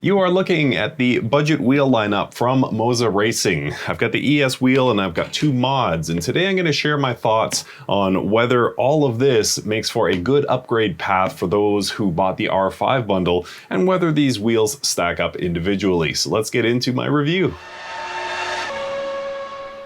You are looking at the budget wheel lineup from Moza Racing. I've got the ES wheel and I've got two mods, and today I'm going to share my thoughts on whether all of this makes for a good upgrade path for those who bought the R5 bundle and whether these wheels stack up individually. So let's get into my review.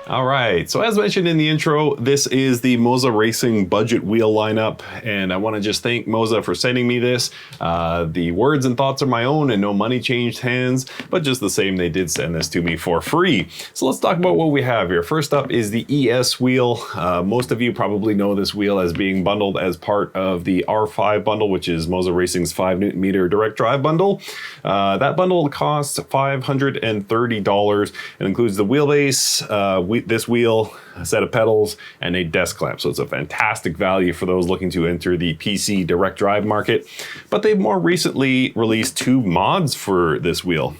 All right, so as mentioned in the intro, this is the Moza Racing budget wheel lineup, and I want to just thank Moza for sending me this. The words and thoughts are my own and no money changed hands, but just the same, they did send this to me for free. So let's talk about what we have here. First up is the ES wheel. Most of you probably know this wheel as being bundled as part of the R5 bundle, which is Moza Racing's 5 Nm direct drive bundle. That bundle costs $530 and includes the wheelbase, this wheel, a set of pedals, and a desk clamp. So it's a fantastic value for those looking to enter the PC direct drive market. But they've more recently released two mods for this wheel.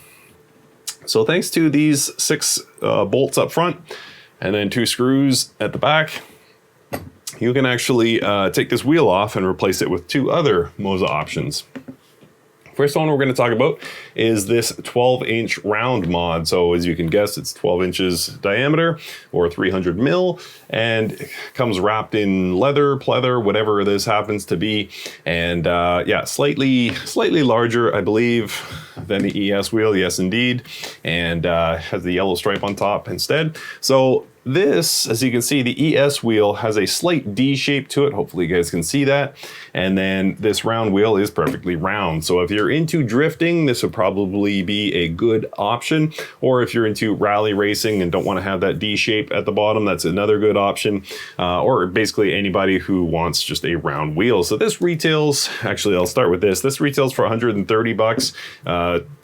So thanks to these 6 bolts up front and then 2 screws at the back, you can actually take this wheel off and replace it with 2 other Moza options. First one we're going to talk about is this 12-inch round mod. So as you can guess, it's 12 inches diameter or 300 mil, and comes wrapped in leather, pleather, whatever this happens to be. And yeah, slightly larger, I believe, than the ES wheel. Yes, indeed. And has the yellow stripe on top instead. So this, as you can see, the ES wheel has a slight D shape to it. Hopefully you guys can see that. And then this round wheel is perfectly round. So if you're into drifting, this would probably be a good option. Or if you're into rally racing and don't want to have that D shape at the bottom, that's another good option. Or basically anybody who wants just a round wheel. So this retails, actually I'll start with this. This retails for 130 bucks.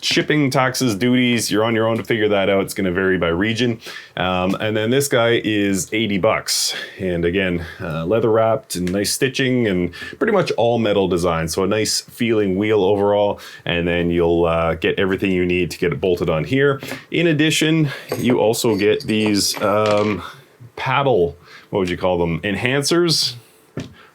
Shipping, taxes, duties, you're on your own to figure that out. It's going to vary by region. And then this guy is 80 bucks. And again, leather wrapped and nice stitching and pretty much all metal design. So a nice feeling wheel overall. And then you'll get everything you need to get it bolted on here. In addition, you also get these paddle, what would you call them? Enhancers,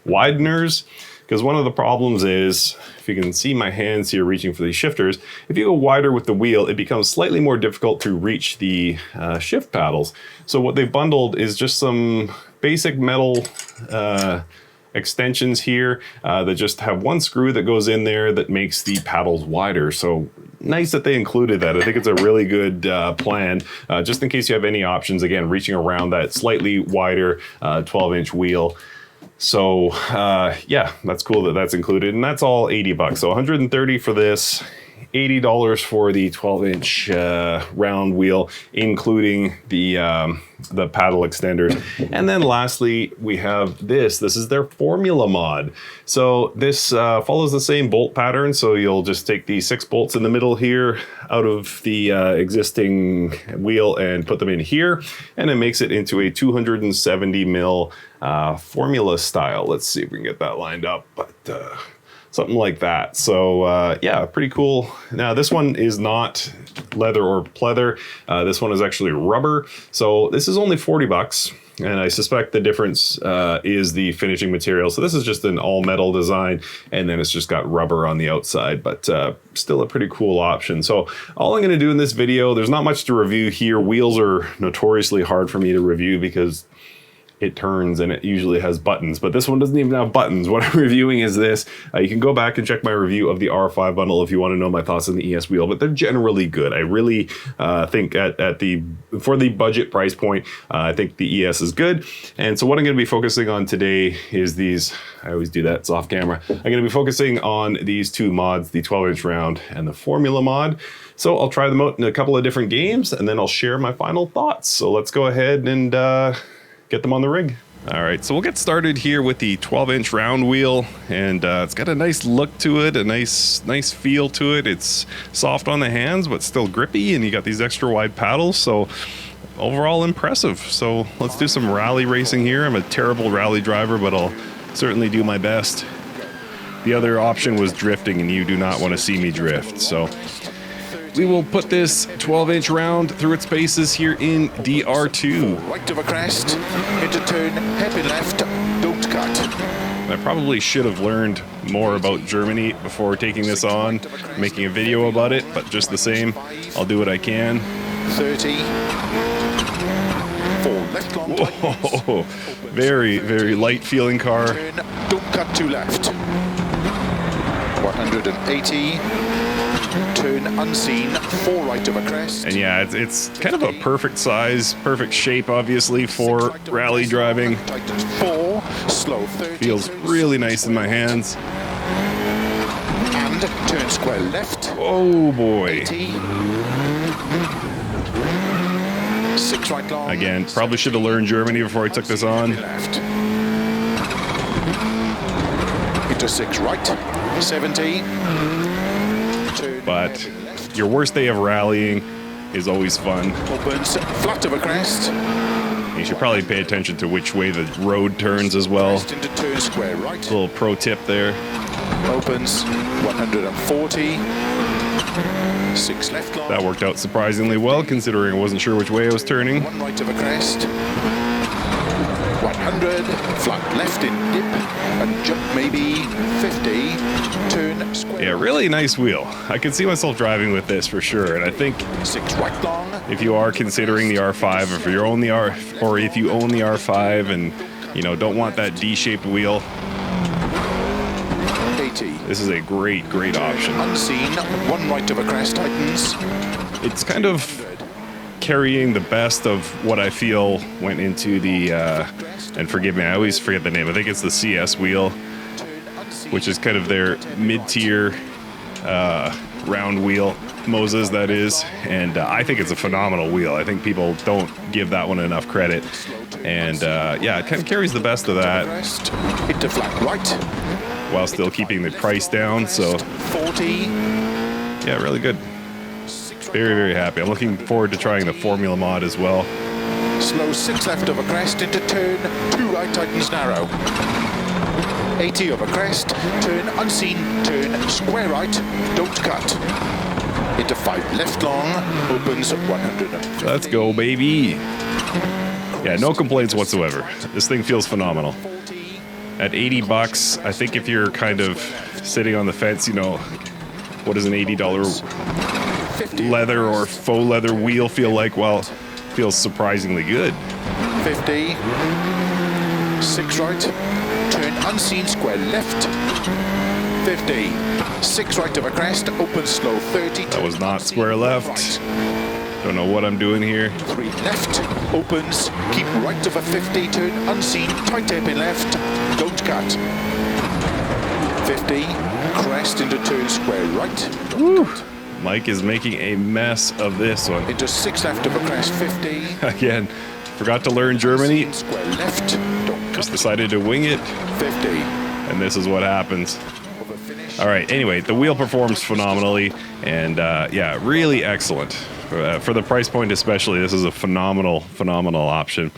wideners. Because one of the problems is, if you can see my hands here reaching for these shifters, if you go wider with the wheel, it becomes slightly more difficult to reach the shift paddles. So what they've bundled is just some basic metal extensions here that just have one screw that goes in there that makes the paddles wider. So nice that they included that. I think it's a really good plan, just in case you have any options, again, reaching around that slightly wider 12-inch wheel. So yeah, that's cool that that's included, and that's all 80 bucks. So 130 for this, $80 for the 12-inch round wheel, including the paddle extenders. And then lastly, we have this. This is their formula mod. So this follows the same bolt pattern. So you'll just take the 6 bolts in the middle here out of the existing wheel and put them in here, and it makes it into a 270 mil formula style. Let's see if we can get that lined up, but something like that. So yeah, pretty cool. Now this one is not leather or pleather. This one is actually rubber. So this is only 40 bucks. And I suspect the difference is the finishing material. So this is just an all metal design, and then it's just got rubber on the outside, but still a pretty cool option. So all I'm gonna do in this video, there's not much to review here. Wheels are notoriously hard for me to review because it turns and it usually has buttons, but this one doesn't even have buttons. What I'm reviewing is this. You can go back and check my review of the R5 bundle if you want to know my thoughts on the ES wheel, but they're generally good. I really think for the budget price point, I think the ES is good. And so what I'm going to be focusing on today is these. I always do that, it's off camera. I'm going to be focusing on these 2 mods, the 12-inch round and the formula mod. So I'll try them out in a couple of different games, and then I'll share my final thoughts. So let's go ahead and get them on the rig. All right, so we'll get started here with the 12-inch round wheel, and it's got a nice look to it, a nice feel to it. It's soft on the hands, but still grippy, and you got these extra wide paddles, so overall impressive. So let's do some rally racing here. I'm a terrible rally driver, but I'll certainly do my best. The other option was drifting, and you do not want to see me drift, so we will put this 12-inch round through its paces here in DR2. Right of a crest, into turn, happy left, don't cut. I probably should have learned more about Germany before taking this on, making a video about it, but just the same, I'll do what I can. 30. 4 left long. Whoa, very, very light feeling car. Turn, don't cut to left. 180. Turn unseen, 4 right of a crest. And yeah, it's kind of a perfect size, perfect shape, obviously, for rally driving. Tightens 4, slow 30. Feels really nice in my hands. And turn square left. Oh boy. 80. 6 right long. Again, probably should have learned Germany before I took this on. Left. Into 6 right. 70. But your worst day of rallying is always fun. Opens flat of a crest. You should probably pay attention to which way the road turns as well. Crest into turn square right. Little pro tip there. Opens 140. 6 left long. That worked out surprisingly well, considering I wasn't sure which way I was turning. 1 right of a crest. 100. Flat left in dip. And jump maybe 50. Turn square. Yeah, really nice wheel. I could see myself driving with this for sure. And I think 6 right long. if you are considering the R5, if you own the if you own the R5 and don't want that D-shaped wheel, 80. this is a great option. Unseen. 1 right of a crest tightens. It's kind of carrying the best of what I feel went into the, and forgive me, I always forget the name. I think it's the CS wheel, which is kind of their mid-tier round wheel, Moza's that is, and I think it's a phenomenal wheel. I think people don't give that one enough credit, and yeah, it kind of carries the best of that. Into flat right. While still keeping the price down, so 40. yeah, really good. Very happy. I'm looking forward to trying the Formula mod as well. Slow 6 left of a crest into turn 2 right tightens narrow. 80 of a crest, turn unseen, turn square right, don't cut. Into 5 left long, opens 150. Let's go, baby. Yeah, no complaints whatsoever. This thing feels phenomenal. At $80, I think if you're kind of sitting on the fence, what does an $80 leather or faux leather wheel feel like? Well, it feels surprisingly good. 50. 6 right, turn unseen, square left. 50. 6 right of a crest, open slow 30. That was not square left. Don't know what I'm doing here. 3 left, opens, keep right of a 50, turn unseen, tight hairpin left, don't cut. 50, crest into turn square right. Woo. Mike is making a mess of this one. Into 6 left of a crest, 50. Again, forgot to learn Germany. Square left, don't cut. Just decided to wing it. 50. And this is what happens. All right, anyway, the wheel performs phenomenally, and yeah, really excellent. For the price point especially, this is a phenomenal option.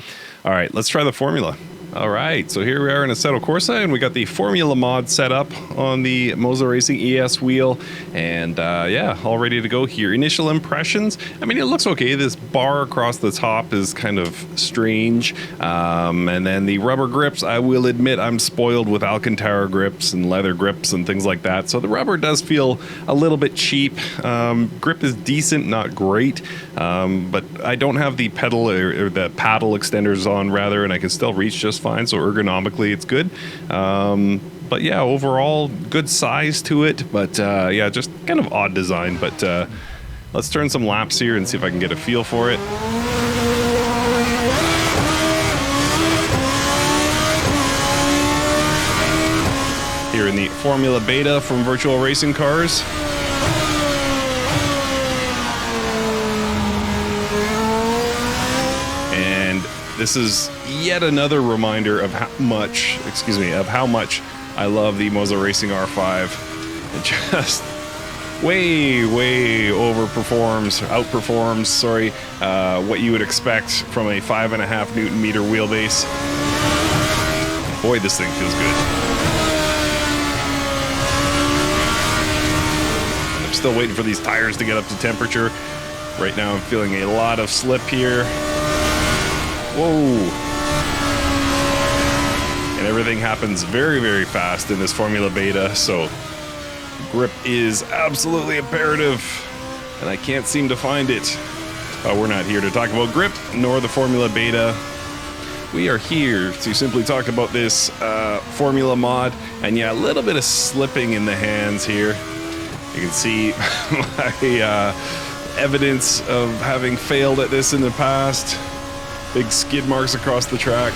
All right, let's try the Formula. All right, so here we are in Assetto Corsa, and we got the Formula mod set up on the Moza Racing ES wheel, and yeah, all ready to go here. Initial impressions, I mean, it looks okay. This bar across the top is kind of strange, and then the rubber grips, I will admit I'm spoiled with Alcantara grips and leather grips and things like that, so the rubber does feel a little bit cheap. Grip is decent, not great, but I don't have the pedal or the paddle extenders on, rather, and I can still reach just fine, so ergonomically it's good. But yeah, overall good size to it, but yeah, just kind of odd design. But let's turn some laps here and see if I can get a feel for it. Here in the Formula Beta from Virtual Racing Cars. This is yet another reminder of how much, I love the Moza Racing R5. It just way outperforms, what you would expect from a 5.5 Newton meter wheelbase. Boy, this thing feels good. I'm still waiting for these tires to get up to temperature. Right now I'm feeling a lot of slip here. Whoa. and everything happens very, very fast in this Formula Beta, so grip is absolutely imperative, and I can't seem to find it. We're not here to talk about grip, nor the Formula Beta. We are here to simply talk about this Formula mod, and yeah, a little bit of slipping in the hands here. You can see my evidence of having failed at this in the past. Big skid marks across the track.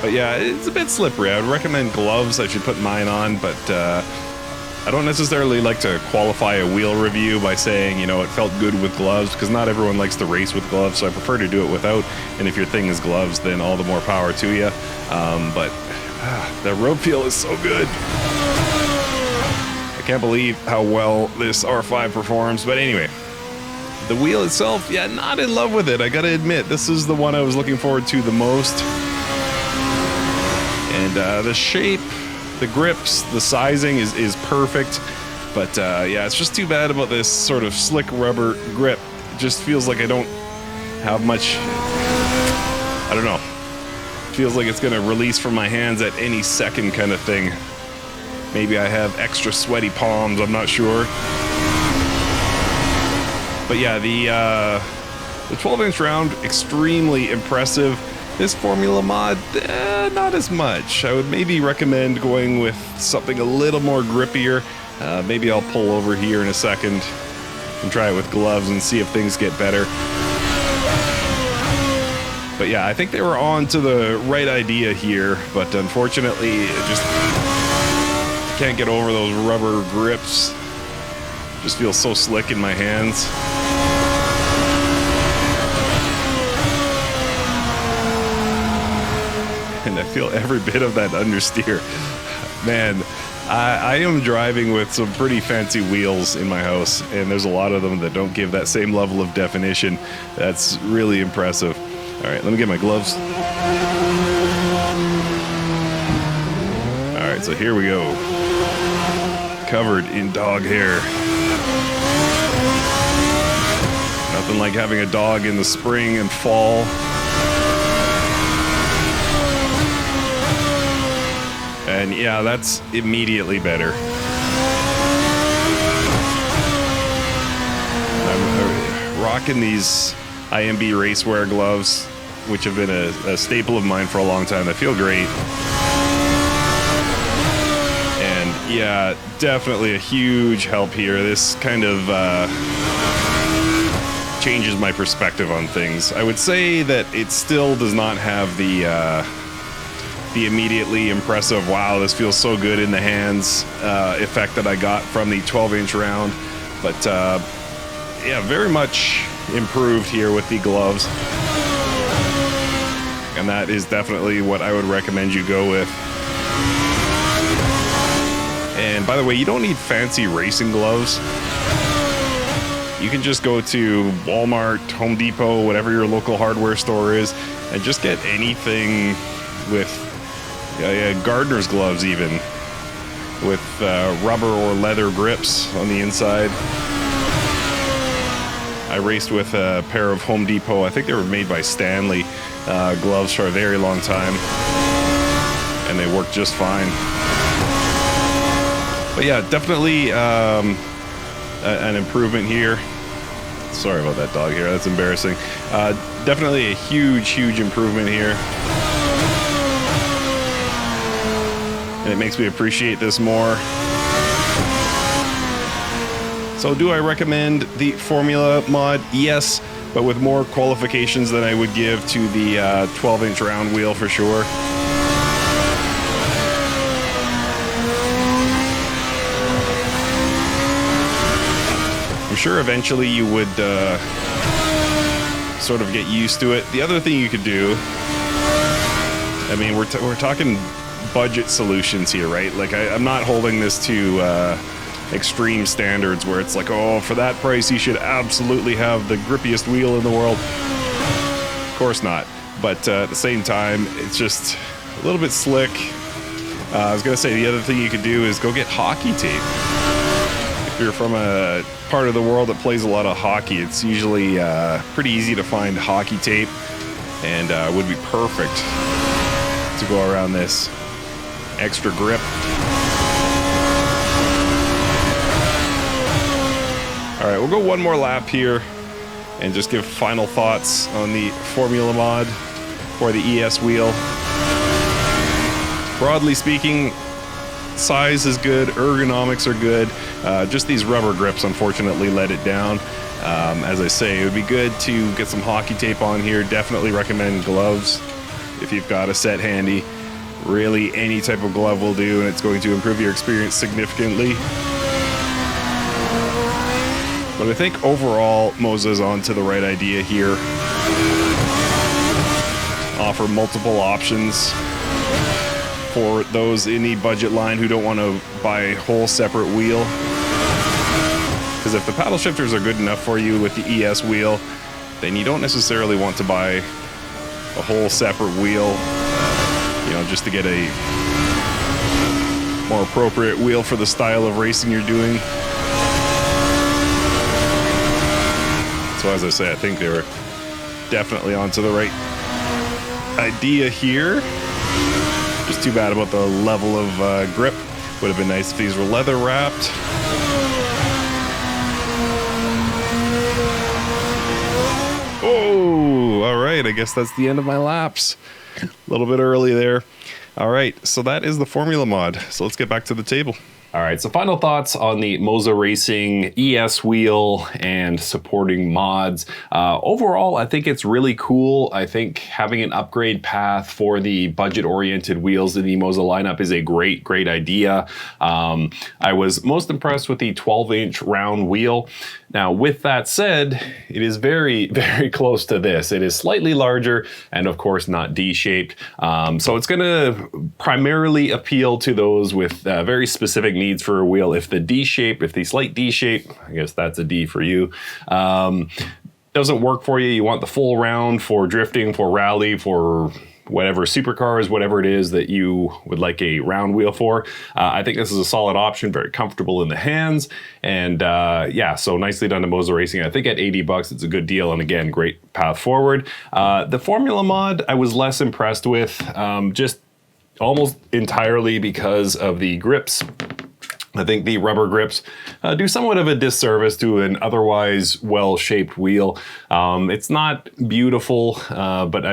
But yeah, it's a bit slippery. I would recommend gloves. I should put mine on, but I don't necessarily like to qualify a wheel review by saying, you know, it felt good with gloves, because not everyone likes to race with gloves, so I prefer to do it without. And if your thing is gloves, then all the more power to you. But the road feel is so good. I can't believe how well this R5 performs. But anyway, the wheel itself, yeah, not in love with it. I gotta admit, this is the one I was looking forward to the most. And the shape, the grips, the sizing is perfect, but yeah, it's just too bad about this sort of slick rubber grip. It just feels like I don't have much, I don't know, feels like it's gonna release from my hands at any second kind of thing. Maybe I have extra sweaty palms, I'm not sure. But yeah, the 12-inch round, extremely impressive. This Formula mod, not as much. I would maybe recommend going with something a little more grippier. Maybe I'll pull over here in a second and try it with gloves and see if things get better. But yeah, I think they were on to the right idea here, but unfortunately, I just can't get over those rubber grips. Just feels so slick in my hands. And I feel every bit of that understeer. Man, I am driving with some pretty fancy wheels in my house, and there's a lot of them that don't give that same level of definition. That's really impressive. All right, let me get my gloves. All right, so here we go. Covered in dog hair. Nothing like having a dog in the spring and fall. And yeah, that's immediately better. I'm rocking these IMB racewear gloves, which have been a staple of mine for a long time. They feel great. And yeah, definitely a huge help here. This kind of changes my perspective on things. I would say that it still does not have the immediately impressive, wow, this feels so good in the hands effect that I got from the 12-inch round. But yeah, very much improved here with the gloves. And that is definitely what I would recommend you go with. And by the way, you don't need fancy racing gloves. You can just go to Walmart, Home Depot, whatever your local hardware store is, and just get anything with gardener's gloves, even with rubber or leather grips on the inside. I raced with a pair of Home Depot, I think they were made by Stanley, gloves for a very long time, and they worked just fine. But yeah, definitely an improvement here. Sorry about that dog here, that's embarrassing. Definitely a huge improvement here. And it makes me appreciate this more. So do I recommend the Formula mod? Yes, but with more qualifications than I would give to the 12-inch round wheel for sure. I'm sure eventually you would sort of get used to it. The other thing you could do, I mean, we're talking budget solutions here, right? Like I'm not holding this to extreme standards where it's like, oh, for that price you should absolutely have the grippiest wheel in the world. Of course not. But at the same time, it's just a little bit slick. I was gonna say the other thing you could do is go get hockey tape. If you're from a part of the world that plays a lot of hockey, it's usually pretty easy to find hockey tape. and would be perfect to go around this extra grip. All right, we'll go one more lap here and just give final thoughts on the Formula Mod for the ES wheel. Broadly speaking, size is good, ergonomics are good. Just these rubber grips, unfortunately, let it down. As I say, it would be good to get some hockey tape on here. Definitely recommend gloves if you've got a set handy. Really, any type of glove will do, and it's going to improve your experience significantly. But I think overall, Moza's onto the right idea here. Offer multiple options for those in the budget line who don't want to buy a whole separate wheel. Because if the paddle shifters are good enough for you with the ES wheel, then you don't necessarily want to buy a whole separate wheel, you know, just to get a more appropriate wheel for the style of racing you're doing. So as I say, I think they were definitely onto the right idea here. Just too bad about the level of grip. Would have been nice if these were leather wrapped. Oh, all right. I guess that's the end of my laps. A little bit early there. All right, so that is the Formula Mod. So let's get back to the table. All right, so final thoughts on the Moza Racing ES wheel and supporting mods. Overall, I think it's really cool. I think having an upgrade path for the budget-oriented wheels in the Moza lineup is a great idea. I was most impressed with the 12-inch round wheel. Now, with that said, it is very close to this. It is slightly larger and, of course, not D-shaped. So it's going to primarily appeal to those with very specific needs for a wheel. If the slight D shape, I guess that's a D for you, doesn't work for you, you want the full round for drifting, for rally, for whatever, supercars, whatever it is that you would like a round wheel for. I think this is a solid option, very comfortable in the hands, and yeah, so nicely done to Moza Racing. I think at $80, it's a good deal, and again, great path forward. The Formula Mod, I was less impressed with, just almost entirely because of the grips. I think the rubber grips do somewhat of a disservice to an otherwise well-shaped wheel. It's not beautiful, but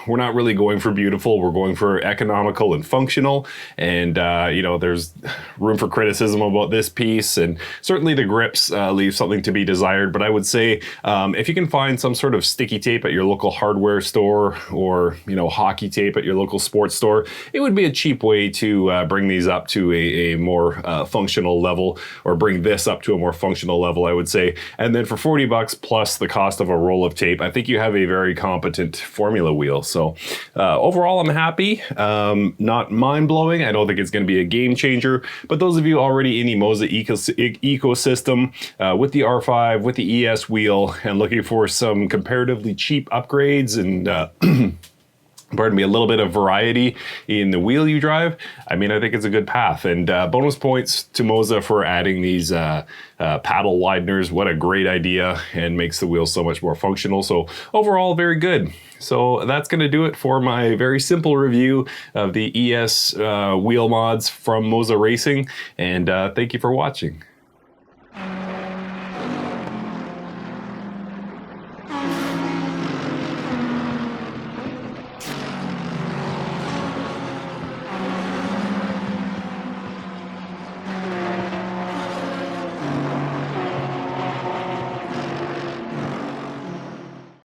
we're not really going for beautiful. We're going for economical and functional. And, you know, there's room for criticism about this piece. And certainly the grips leave something to be desired. But I would say if you can find some sort of sticky tape at your local hardware store, or, you know, hockey tape at your local sports store, it would be a cheap way to bring these up to a more functional level, or bring this up to a more functional level, I would say. And then for $40 plus the cost of a roll of tape, I think you have a very competent Formula wheel. So overall, I'm happy. Not mind-blowing. I don't think it's going to be a game changer, but those of you already in the Moza ecosystem with the R5, with the ES wheel, and looking for some comparatively cheap upgrades and pardon me, a little bit of variety in the wheel you drive, I mean, I think it's a good path. And bonus points to Moza for adding these paddle wideners. What a great idea, and makes the wheel so much more functional. So overall, very good. So that's going to do it for my very simple review of the ES wheel mods from Moza Racing. And thank you for watching.